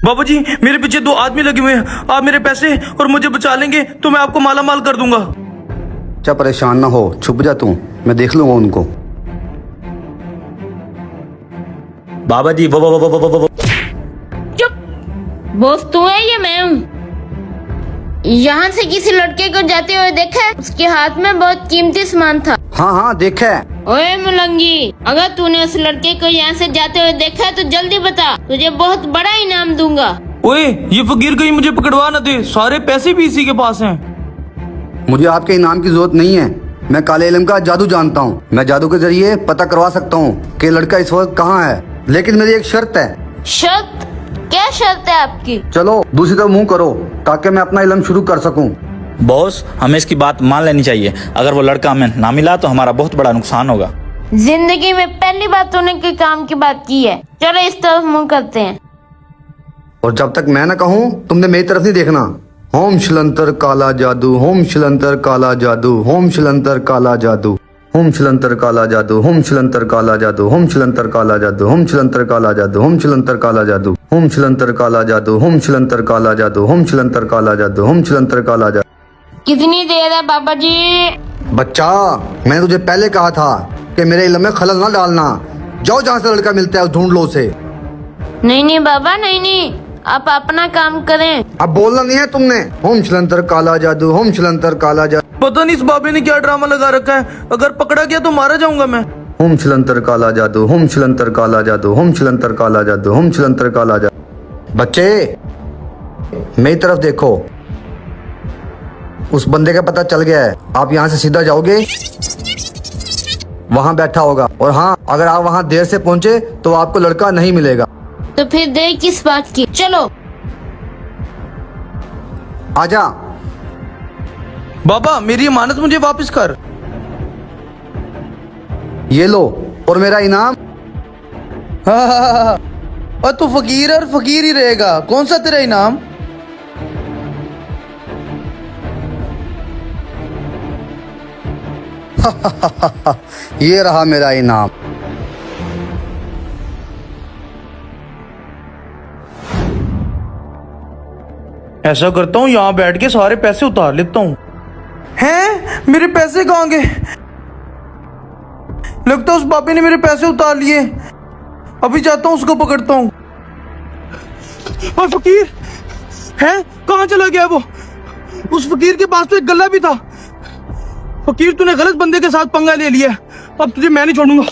बाबा जी मेरे पीछे 2 आदमी लगे हुए हैं, आप मेरे पैसे और मुझे बचा लेंगे तो मैं आपको माला माल कर दूंगा। अच्छा परेशान ना हो, छुप जा तू, मैं देख लूंगा उनको। बाबा जी वो चुप, बॉस तू है या मैं हूँ? यहाँ से किसी लड़के को जाते हुए देखा है? उसके हाथ में बहुत कीमती सामान था। हाँ हाँ देखा है। ओए मुलंगी, अगर तूने उस लड़के को यहाँ से जाते हुए देखा है तो जल्दी बता, तुझे बहुत बड़ा इनाम दूंगा। ओए ये फकीर कहीं मुझे पकड़वा न दे, सारे पैसे भी इसी के पास हैं। मुझे आपके इनाम की जरूरत नहीं है, मैं काले इल्म का जादू जानता हूँ। मैं जादू के जरिए पता करवा सकता हूँ कि लड़का इस वक्त कहाँ है, लेकिन मेरी एक शर्त है। शर्त? क्या शर्त है आपकी? चलो दूसरी तरफ मुंह करो ताकि मैं अपना इल्म शुरू कर सकूं। बॉस, हमें इसकी बात मान लेनी चाहिए। अगर वो लड़का हमें ना मिला तो हमारा बहुत बड़ा नुकसान होगा। जिंदगी में पहली बार तूने कोई काम की बात की है। चलो इस तरफ मुंह करते हैं। और जब तक मैं ना कहूँ तुमने मेरी तरफ नहीं देखना। होम शिलंतर काला जादू, होम शिलंतर काला जादू, होम शिलंतर काला जादू, होम शिलंतर काला जादू, होम शिलंतर काला जादू, होम शिलंतर काला जादू, होम शिलंतर काला जादू, होम शिलंतर काला जादू, होम शिलंतर काला जादू, होम शिलंतर काला जादू, होम शिलंतर काला जादू, होम शिलंतर काला जादू। कितनी देर है बाबा जी? बच्चा, मैंने तुझे पहले कहा था कि मेरे इल्म में खलल ना डालना। जाओ जहाँ से लड़का मिलता है ढूंढ लो उसे। नहीं बाबा, नहीं, आप अपना काम करें। अब बोलना नहीं है तुमने। होम शिलंतर काला जादू, होम शिलंतर काला जादू। पता नहीं इस बाबे ने क्या ड्रामा लगा रखा है, अगर पकड़ा गया तो मारा जाऊंगा मैं। होम शिलंतर काला जादू, होम शिलंतर काला जादू, होम शिलंतर काला जादू, होम शिलंतर काला जादू। बच्चे मेरी तरफ देखो, उस बंदे का पता चल गया है। आप यहाँ से सीधा जाओगे, वहाँ बैठा होगा। और हाँ, अगर आप वहाँ देर से पहुँचे तो आपको लड़का नहीं मिलेगा। तो फिर देर किस बात की? चलो। आजा। बाबा मेरी अमानत मुझे वापस कर। ये लो, और मेरा इनाम। और तू फकीर और फकीर ही रहेगा, कौन सा तेरा इनाम? ये रहा मेरा इनाम। ऐसा करता हूँ, यहाँ बैठ के सारे पैसे उतार लेता हूँ। हैं, मेरे पैसे कहाँ गए? लगता है उस बाबे ने मेरे पैसे उतार लिए। अभी जाता हूँ, उसको पकड़ता हूँ। और फकीर है कहाँ चला गया वो? उस फकीर के पास तो एक गल्ला भी था। फकीर तूने गलत बंदे के साथ पंगा ले लिया, अब तुझे मैं नहीं छोड़ूंगा।